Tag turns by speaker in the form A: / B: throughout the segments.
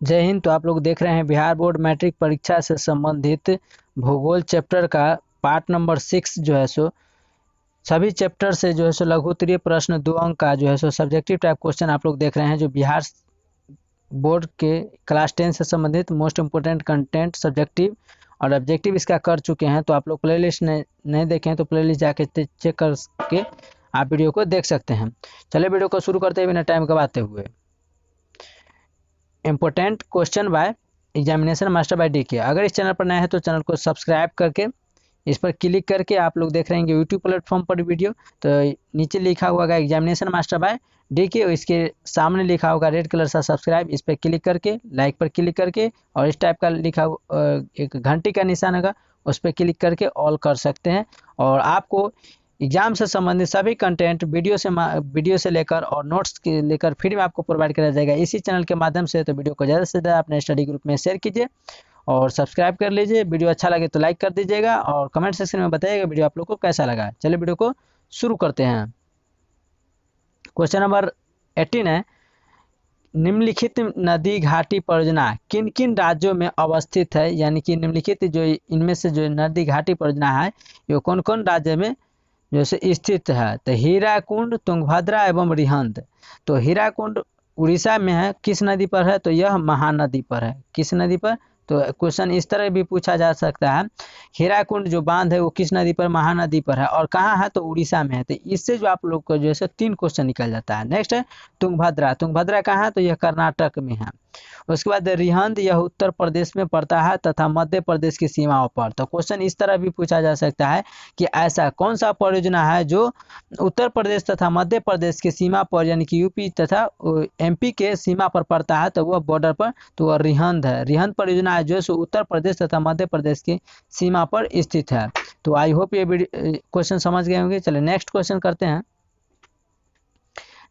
A: जय हिंद। तो आप लोग देख रहे हैं बिहार बोर्ड मैट्रिक परीक्षा से संबंधित भूगोल चैप्टर का पार्ट नंबर 6 जो है सो सभी चैप्टर से जो है सो लघु उत्तरीय प्रश्न 2 अंक का जो है सो सब्जेक्टिव टाइप क्वेश्चन आप लोग देख रहे हैं, जो बिहार बोर्ड के क्लास 10 से संबंधित मोस्ट इंपोर्टेंट कंटेंट सब्जेक्टिव और ऑब्जेक्टिव इसका कर चुके हैं। तो आप लोग प्लेलिस्ट नहीं देखें तो प्लेलिस्ट जाके चेक करके आप वीडियो को देख सकते हैं। चलिए वीडियो को शुरू करते हैं बिना टाइम गवाते हुए। Important question by examination master bye D के। अगर इस चैनल पर नए हैं तो चैनल को सब्सक्राइब करके इस पर क्लिक करके आप लोग देख रहे हैं यूट्यूब प्लेटफॉर्म पर वीडियो, तो नीचे लिखा हुआ है एग्जामिनेशन मास्टर बाय डी के, इसके सामने लिखा होगा रेड कलर सा सब्सक्राइब, इस पर क्लिक करके लाइक पर क्लिक करके और इस टाइप का लिखा एक घंटी का निशान होगा उस पर क्लिक करके ऑल कर सकते हैं। और आपको एग्जाम से संबंधित सभी कंटेंट वीडियो से लेकर और नोट्स के लेकर फ्री में आपको प्रोवाइड कराया जाएगा इसी चैनल के माध्यम से। तो वीडियो को ज़्यादा से ज़्यादा अपने स्टडी ग्रुप में शेयर कीजिए और सब्सक्राइब कर लीजिए। वीडियो अच्छा लगे तो लाइक कर दीजिएगा और कमेंट सेक्शन में बताइएगा वीडियो आप लोग को कैसा लगा। चलिए वीडियो को शुरू करते हैं। क्वेश्चन नंबर 18 है, निम्नलिखित नदी घाटी परियोजना किन किन राज्यों में अवस्थित है। यानी कि निम्नलिखित जो इनमें से जो नदी घाटी परियोजना है ये कौन कौन राज्य में जैसे स्थित है। तो हीराकुंड, तुंगभद्रा एवं रिहंद। तो हीराकुंड उड़ीसा में है, किस नदी पर है, तो यह महानदी पर है। किस नदी पर, तो क्वेश्चन इस तरह भी पूछा जा सकता है, हीराकुंड जो बांध है वो किस नदी पर, महानदी पर है और कहाँ है, तो उड़ीसा में है। तो इससे जो आप लोग को जो है 3 क्वेश्चन निकल जाता है। नेक्स्ट है तुंगभद्रा। तुंगभद्रा कहाँ है, तो यह कर्नाटक में है। उसके बाद रिहंद, यह उत्तर प्रदेश में पड़ता है तथा मध्य प्रदेश की सीमाओं पर। तो क्वेश्चन इस तरह भी पूछा जा सकता है कि ऐसा कौन सा परियोजना है जो उत्तर प्रदेश तथा मध्य प्रदेश की सीमा पर यानी कि यूपी तथा एमपी के सीमा पर पड़ता है, तो वह बॉर्डर पर, तो वह रिहंद है। रिहंद परियोजना है जो उत्तर प्रदेश तथा मध्य प्रदेश की सीमा पर स्थित है। तो आई होप ये क्वेश्चन समझ गए होंगे। चलिए नेक्स्ट क्वेश्चन करते हैं।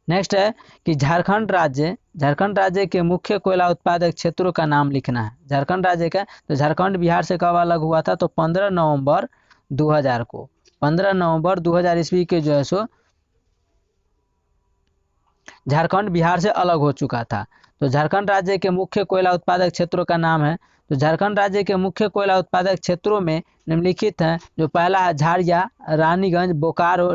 A: नेक्स्ट है कि झारखंड राज्य के मुख्य कोयला उत्पादक क्षेत्रों का नाम लिखना है। झारखंड राज्य का, तो झारखंड बिहार से कब अलग हुआ था, तो 15 नवंबर 2000 को। 15 नवंबर 2000 ईस्वी के जो है सो झारखंड बिहार से अलग हो चुका था। तो झारखंड राज्य के मुख्य कोयला उत्पादक क्षेत्रों का नाम है, तो झारखंड राज्य के मुख्य कोयला उत्पादक क्षेत्रों में निम्नलिखित हैं। जो पहला है झारिया, रानीगंज, बोकारो,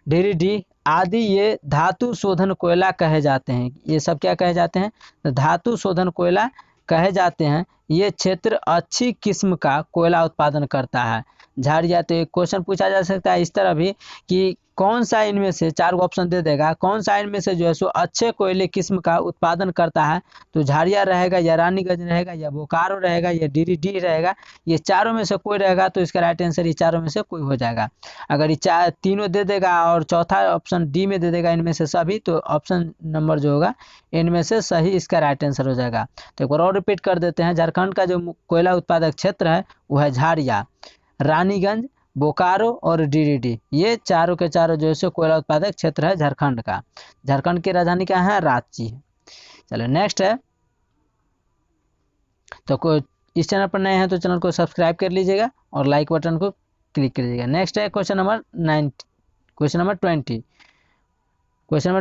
A: गिरिडीह आदि, ये धातु शोधन कोयला कहे जाते हैं। ये सब क्या कहे जाते हैं, तो धातु शोधन कोयला कहे जाते हैं। ये क्षेत्र अच्छी किस्म का कोयला उत्पादन करता है। झारिया, तो एक क्वेश्चन पूछा जा सकता है इस तरह भी कि कौन सा इनमें से, 4 ऑप्शन दे देगा, कौन सा इनमें से जो है सो अच्छे कोयले किस्म का उत्पादन करता है। तो झारिया रहेगा या रानीगंज रहेगा या बोकारो रहेगा या गिरिडीह रहेगा। ये चारों में से कोई रहेगा तो इसका राइट आंसर ये चारों में से कोई हो जाएगा। अगर ये तीनों दे देगा और चौथा ऑप्शन डी में दे देगा इनमें से सभी, तो ऑप्शन नंबर जो होगा इनमें से सही इसका राइट आंसर हो जाएगा। तो एक बार और रिपीट कर देते हैं। झारखंड का जो कोयला उत्पादक क्षेत्र है वो है झारिया, रानीगंज, बोकारो और गिरिडीह। ये चारों के चारों जो है कोयला उत्पादक क्षेत्र है झारखंड का। झारखंड की राजधानी क्या है, रांची है। चलो नेक्स्ट है, तो इस चैनल पर नए हैं तो चैनल को सब्सक्राइब कर लीजिएगा और लाइक बटन को क्लिक कर लीजिएगा। नेक्स्ट है क्वेश्चन नंबर 20। क्वेश्चन नंबर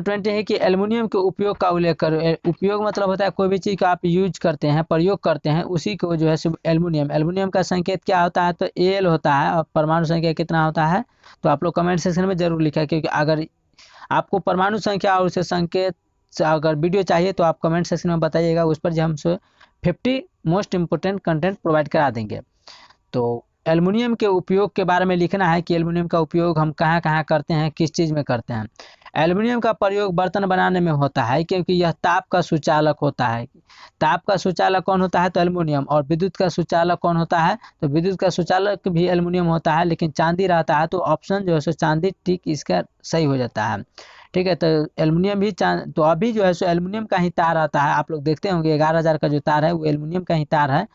A: 20 है कि एल्युमिनियम के उपयोग का उल्लेख करो। उपयोग मतलब होता है कोई भी चीज़ का आप यूज करते हैं, प्रयोग करते हैं, उसी को जो है एल्युमिनियम का संकेत क्या होता है, तो एल होता है। और परमाणु संख्या कितना होता है, तो आप लोग कमेंट सेक्शन में जरूर लिखा, क्योंकि अगर आपको परमाणु संख्या और उसे संकेत अगर वीडियो चाहिए तो आप कमेंट सेक्शन में बताइएगा, उस पर जो हम 50 मोस्ट इंपोर्टेंट कंटेंट प्रोवाइड करा देंगे। तो एल्युमिनियम के उपयोग के बारे में लिखना है कि एल्युमिनियम का उपयोग हम कहाँ कहाँ करते हैं, किस चीज़ में करते हैं। एल्युमिनियम का प्रयोग बर्तन बनाने में होता है क्योंकि यह ताप का सुचालक होता है। ताप का सुचालक कौन होता है, तो एल्युमिनियम। और विद्युत का सुचालक कौन होता है, तो विद्युत का सुचालक भी एल्युमिनियम होता है, लेकिन चांदी रहता है। तो ऑप्शन जो है सो चांदी टिक इसका सही हो जाता है। ठीक है, तो एल्युमिनियम भी तो अभी जो है सो एल्युमिनियम का ही तार आता है। आप लोग देखते होंगे 11,000 का जो तार है वो एल्युमिनियम का ही तार है।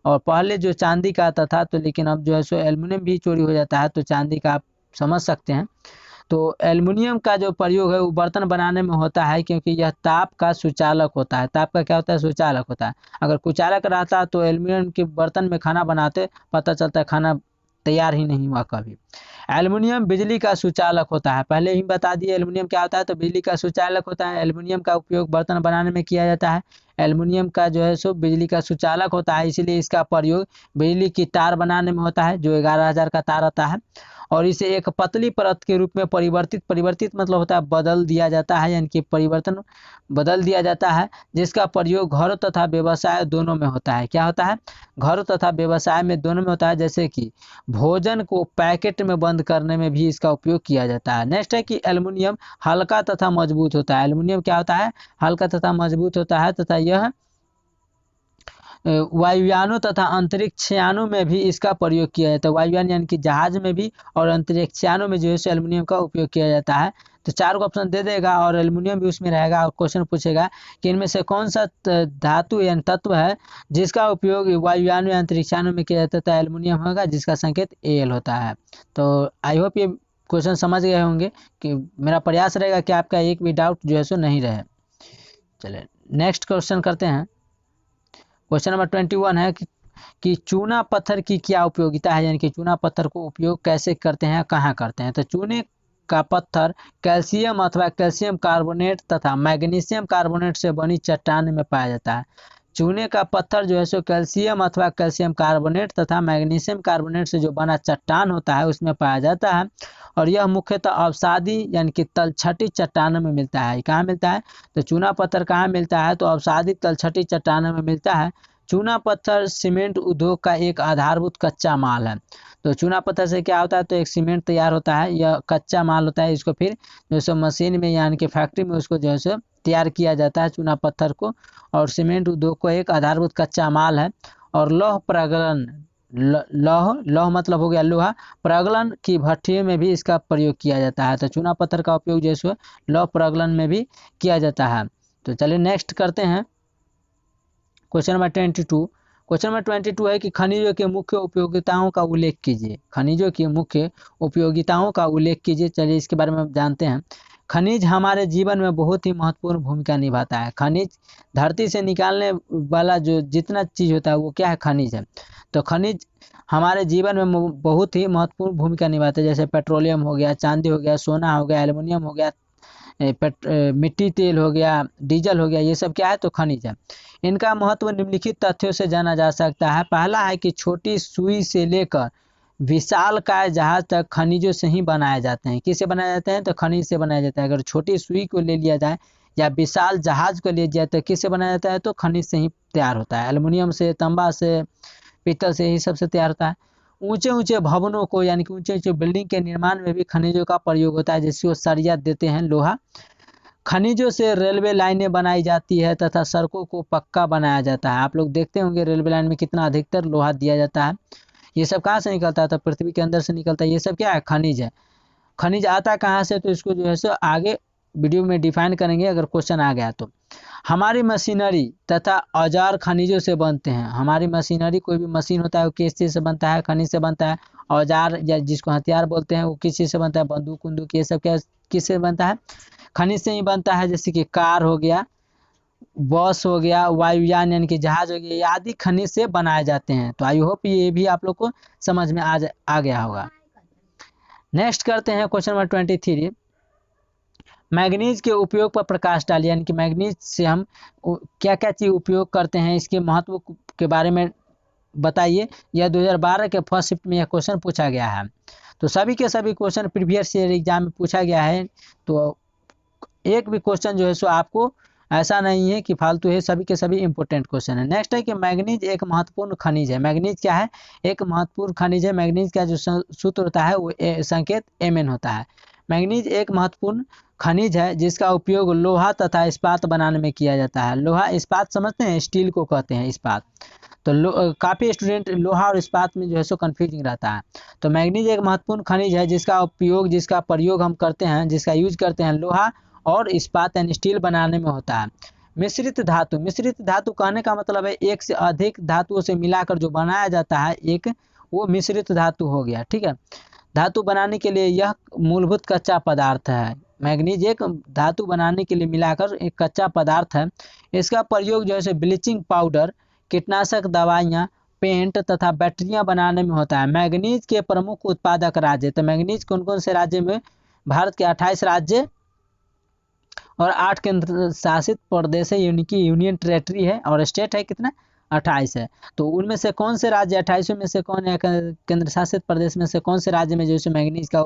A: और पहले जो चांदी का आता था, तो लेकिन अब जो है सो एल्युमिनियम भी चोरी हो जाता है, तो चांदी का आप समझ सकते हैं। तो एल्युमिनियम का जो प्रयोग है वो बर्तन बनाने में होता है क्योंकि यह ताप का सुचालक होता है। ताप का क्या होता है, सुचालक होता है। अगर कुचालक रहता तो एल्युमिनियम के बर्तन में खाना बनाते, पता चलता है खाना तैयार ही नहीं हुआ कभी। एल्युमिनियम बिजली का सुचालक होता है, पहले ही बता दिए एल्युमिनियम क्या होता है, तो बिजली का सुचालक होता है। एल्युमिनियम का उपयोग बर्तन बनाने में किया जाता है। एल्युमिनियम का जो है सो बिजली का सुचालक होता है, इसीलिए इसका प्रयोग बिजली की तार बनाने में होता है, जो 11,000 का तार आता है। और इसे एक पतली परत के रूप में परिवर्तित मतलब होता है बदल दिया जाता है, यानी कि परिवर्तन बदल दिया जाता है, जिसका प्रयोग घरों तथा व्यवसाय दोनों में होता है। क्या होता है? घरों तथा व्यवसाय में दोनों में होता है। जैसे कि भोजन को पैकेट में बंद करने में भी इसका उपयोग किया जाता है। नेक्स्ट है कि एल्युमिनियम हल्का तथा मजबूत होता है। एल्युमिनियम क्या होता है? हल्का तथा मजबूत होता है, तथा यह वायुयानों तथा अंतरिक्षयानों में भी इसका प्रयोग किया जाता है। वायुयान यानी कि जहाज में भी और अंतरिक्षयानों में जो है एल्युमिनियम का उपयोग किया जाता है। तो 4 को ऑप्शन दे देगा और एल्युमिनियम भी उसमें रहेगा। और क्वेश्चन पूछेगा कि इनमें से कौन सा धातु या तत्व है जिसका उपयोग वायुयान या अंतरिक्षयानों में किया जाता है? तो एल्युमिनियम होगा, जिसका संकेत एल होता है। तो आई होप ये क्वेश्चन समझ गए होंगे। कि मेरा प्रयास रहेगा कि आपका एक भी डाउट जो है सो नहीं रहे। चलिए नेक्स्ट क्वेश्चन करते हैं। क्वेश्चन नंबर 21 है कि चूना पत्थर की क्या उपयोगिता है, यानी कि चूना पत्थर को उपयोग कैसे करते हैं, कहाँ करते हैं? तो चूने का पत्थर कैल्शियम अथवा कैल्शियम कार्बोनेट तथा मैग्नीशियम कार्बोनेट से बनी चट्टान में पाया जाता है। चूने का पत्थर जो है सो कैल्शियम अथवा कैल्शियम कार्बोनेट तथा मैग्नीशियम कार्बोनेट से जो बना चट्टान होता है उसमें पाया जाता है। और यह मुख्यतः अवसादी यानी कि तलछटी चट्टानों में मिलता है। कहाँ मिलता है? तो चूना पत्थर कहाँ मिलता है? तो अवसादी तलछटी चट्टानों में मिलता है। चूना पत्थर सीमेंट उद्योग का एक आधारभूत कच्चा माल है। तो चूना पत्थर से क्या होता है? तो एक सीमेंट तैयार होता है, यह कच्चा माल होता है। इसको फिर जो है मशीन में यानी कि फैक्ट्री में उसको जो है तैयार किया जाता है चूना पत्थर को। और सीमेंट उद्योग को एक आधारभूत कच्चा माल है। और लौह प्रगलन, लौह मतलब हो गया लोहा, प्रगलन की भट्टियों में भी इसका प्रयोग किया जाता है। तो चूना पत्थर का उपयोग जो है लौह प्रगलन में भी किया जाता है। तो चलिए नेक्स्ट करते हैं क्वेश्चन नंबर 22। क्वेश्चन नंबर 22 है कि खनिजों के मुख्य उपयोगिताओं का उल्लेख कीजिए। खनिजों की मुख्य उपयोगिताओं का उल्लेख कीजिए। चलिए इसके बारे में जानते हैं। खनिज हमारे जीवन में बहुत ही महत्वपूर्ण भूमिका निभाता है। खनिज धरती से निकालने वाला जो जितना चीज़ होता है वो क्या है? खनिज है। तो खनिज हमारे जीवन में बहुत ही महत्वपूर्ण भूमिका निभाते हैं। जैसे पेट्रोलियम हो गया, चांदी हो गया, सोना हो गया, एल्युमिनियम हो गया, मिट्टी तेल हो गया, डीजल हो गया, ये सब क्या है? तो खनिज है। इनका महत्व निम्नलिखित तथ्यों से जाना जा सकता है। पहला है कि छोटी सुई से लेकर विशालकाय जहाज तक खनिजों से ही बनाए जाते हैं। किससे बनाए जाते हैं? तो खनिज से बनाया जाता है। अगर छोटी सुई को ले लिया जाए या विशाल जहाज को ले लिया जाए तो किससे बनाया जाता है? तो खनिज से ही तैयार होता है। एल्युमिनियम से, तांबा से, पीतल से, ही सबसे तैयार होता है। ऊंचे ऊंचे भवनों को यानी कि ऊंचे ऊंचे बिल्डिंग के निर्माण में भी खनिजों का प्रयोग होता है, जिसको सरिया देते हैं लोहा। खनिजों से रेलवे लाइनें बनाई जाती है तथा सड़कों को पक्का बनाया जाता है। आप लोग देखते होंगे रेलवे लाइन में कितना अधिकतर लोहा दिया जाता है। ये सब कहाँ से निकलता है? तो पृथ्वी के अंदर से निकलता है। ये सब क्या है? खनिज है। खनिज आता कहाँ से? तो इसको जो है सो आगे वीडियो में डिफाइन करेंगे अगर क्वेश्चन आ गया तो। हमारी मशीनरी तथा औजार खनिजों से बनते हैं। हमारी मशीनरी, कोई भी मशीन होता है वो किस चीज़ से बनता है? खनिज से बनता है। औजार या जिसको हथियार बोलते हैं वो किस चीज़ से बनता है? बंदूक उंदूक ये सब क्या किससे बनता है? खनिज से ही बनता है। जैसे कि कार हो गया, बस हो गया, वायुयान यानी कि जहाज हो गया, ये आदि खनिज से बनाए जाते हैं। तो आई होप ये भी आप लोग को समझ में आ गया होगा। नेक्स्ट करते हैं क्वेश्चन नंबर 23। मैग्नीज के उपयोग पर प्रकाश डालिए, यानी कि मैग्नीज से हम क्या क्या चीज़ उपयोग करते हैं, इसके महत्व के बारे में बताइए। यह 2012 के फर्स्ट शिफ्ट में यह क्वेश्चन पूछा गया है। तो सभी के सभी क्वेश्चन प्रीवियस ईयर एग्जाम में पूछा गया है। तो एक भी क्वेश्चन जो है सो आपको ऐसा नहीं है कि फालतू है, सभी के सभी इंपॉर्टेंट क्वेश्चन है। नेक्स्ट है कि मैग्नीज एक महत्वपूर्ण खनिज है। मैग्नीज क्या है? एक महत्वपूर्ण खनिज है। मैग्नीज का जो सूत्र होता है वो संकेत Mn होता है। मैग्नीज एक महत्वपूर्ण खनिज है जिसका उपयोग लोहा तथा इस्पात बनाने में किया जाता है। लोहा इस्पात समझते हैं? स्टील को कहते हैं इस्पात। तो काफ़ी स्टूडेंट लोहा और इस्पात में जो है सो कन्फ्यूजिंग रहता है। तो मैग्नीज एक महत्वपूर्ण खनिज है जिसका प्रयोग हम करते हैं, जिसका यूज करते हैं लोहा और इस्पात यानी स्टील बनाने में होता है। मिश्रित धातु, मिश्रित धातु कहने का मतलब है एक से अधिक धातुओं से मिलाकर जो बनाया जाता है एक, वो मिश्रित धातु हो गया। ठीक है। धातु बनाने के लिए यह मूलभूत कच्चा पदार्थ है। मैग्नीज एक धातु बनाने के लिए मिलाकर एक कच्चा पदार्थ है। इसका प्रयोग जो है ब्लीचिंग पाउडर, कीटनाशक दवाइयाँ, पेंट तथा बैटरियां बनाने में होता है। मैंगनीज के प्रमुख उत्पादक राज्य, तो मैंगनीज कौन कौन से राज्य में? भारत के 28 राज्य और 8 केंद्र शासित प्रदेश है, यानी कि यूनियन टेरेटरी है, और स्टेट है कितना? 28 है। तो उनमें से कौन से राज्य, 28 में से कौन है, केंद्र शासित प्रदेश में से कौन से राज्य में जो है मैंगनीज का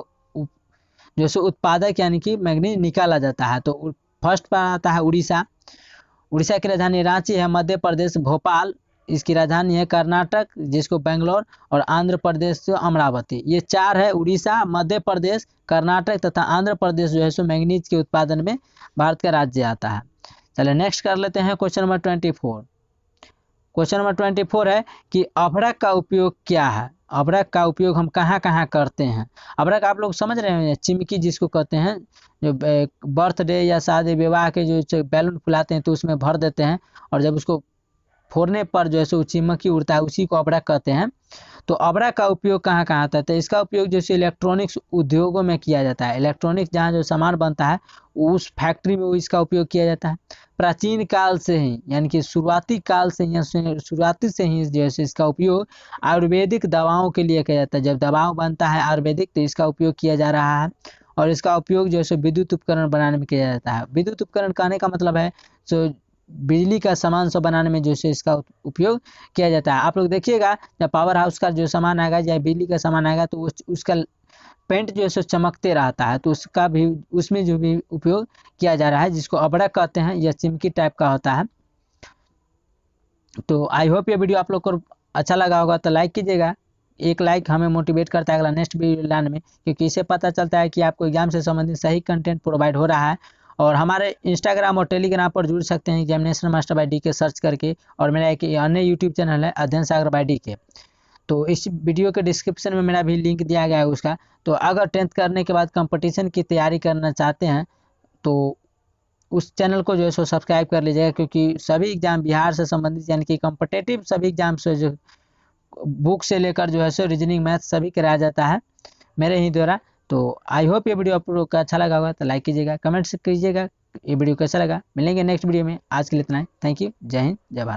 A: जो है उत्पादक यानी कि मैंगनीज निकाला जाता है? तो फर्स्ट पर आता है उड़ीसा। उड़ीसा की राजधानी रांची है। मध्य प्रदेश भोपाल, इसकी राजधानी है। कर्नाटक जिसको बेंगलोर, और आंध्र प्रदेश जो अमरावती। ये 4 है, उड़ीसा, मध्य प्रदेश, कर्नाटक तथा आंध्र प्रदेश जो है सो मैंगनीज के उत्पादन में भारत का राज्य आता है। चलिए नेक्स्ट कर लेते हैं क्वेश्चन नंबर 24। क्वेश्चन नंबर 24 है कि अभ्रक का उपयोग क्या है? अभ्रक का उपयोग हम कहाँ कहाँ करते हैं? अभ्रक आप लोग समझ रहे हैं, चिमकी जिसको कहते हैं, जो बर्थडे या शादी विवाह के जो बैलून फुलाते हैं तो उसमें भर देते हैं, और जब उसको फोड़ने पर जो है सो चिमकी उड़ता है, उसी को अभ्रक कहते हैं। तो अभ्रक का उपयोग कहाँ कहाँ आता है? तो इसका उपयोग जैसे इलेक्ट्रॉनिक्स उद्योगों में किया जाता है। इलेक्ट्रॉनिक्स जहाँ जो सामान बनता है उस फैक्ट्री में इसका उपयोग किया जाता है। प्राचीन काल से ही, यानी कि शुरुआती काल से ही, शुरुआती से ही जैसे इसका उपयोग आयुर्वेदिक दवाओं के लिए किया जाता है। जब दवाओं बनता है आयुर्वेदिक तो इसका उपयोग किया जा रहा है। और इसका उपयोग जो है विद्युत उपकरण बनाने में किया जाता है। विद्युत उपकरण कहने का मतलब है जो बिजली का सामान सब बनाने में जो है इसका उपयोग किया जाता है। आप लोग देखिएगा जब पावर हाउस का जो सामान आएगा या बिजली का सामान आएगा तो उसका पेंट जो है सो चमकते रहता है, तो उसका भी, उसमें जो भी उपयोग किया जा रहा है, जिसको अभ्रक कहते हैं, यह चिमकी टाइप का होता है। तो आई होप ये वीडियो आप लोग को अच्छा लगा होगा, तो लाइक कीजिएगा। एक लाइक हमें मोटिवेट करता है अगला नेक्स्ट वीडियो लाने में, क्योंकि इससे पता चलता है कि आपको एग्जाम से संबंधित सही कंटेंट प्रोवाइड हो रहा है। और हमारे इंस्टाग्राम और टेलीग्राम पर जुड़ सकते हैं एग्जामिनेशन मास्टर बाय डी के सर्च करके, और मेरा एक अन्य यूट्यूब चैनल है अध्ययन सागर बाय डी के। तो इस वीडियो के डिस्क्रिप्शन में मेरा भी लिंक दिया गया है उसका। तो अगर 10th करने के बाद कंपटीशन की तैयारी करना चाहते हैं तो उस चैनल को जो है सो सब्सक्राइब कर लीजिएगा, क्योंकि सभी एग्जाम बिहार से संबंधित, यानी कि कॉम्पिटेटिव सभी एग्जाम से जो बुक से लेकर जो है सो रीजनिंग मैथ सभी कराया जाता है मेरे ही द्वारा। तो आई होप ये वीडियो आप लोग का अच्छा लगा होगा, तो लाइक कीजिएगा, कमेंट्स कीजिएगा ये वीडियो कैसा लगा। मिलेंगे नेक्स्ट वीडियो में, आज के लिए इतना ही। थैंक यू, जय हिंद, जय भारत।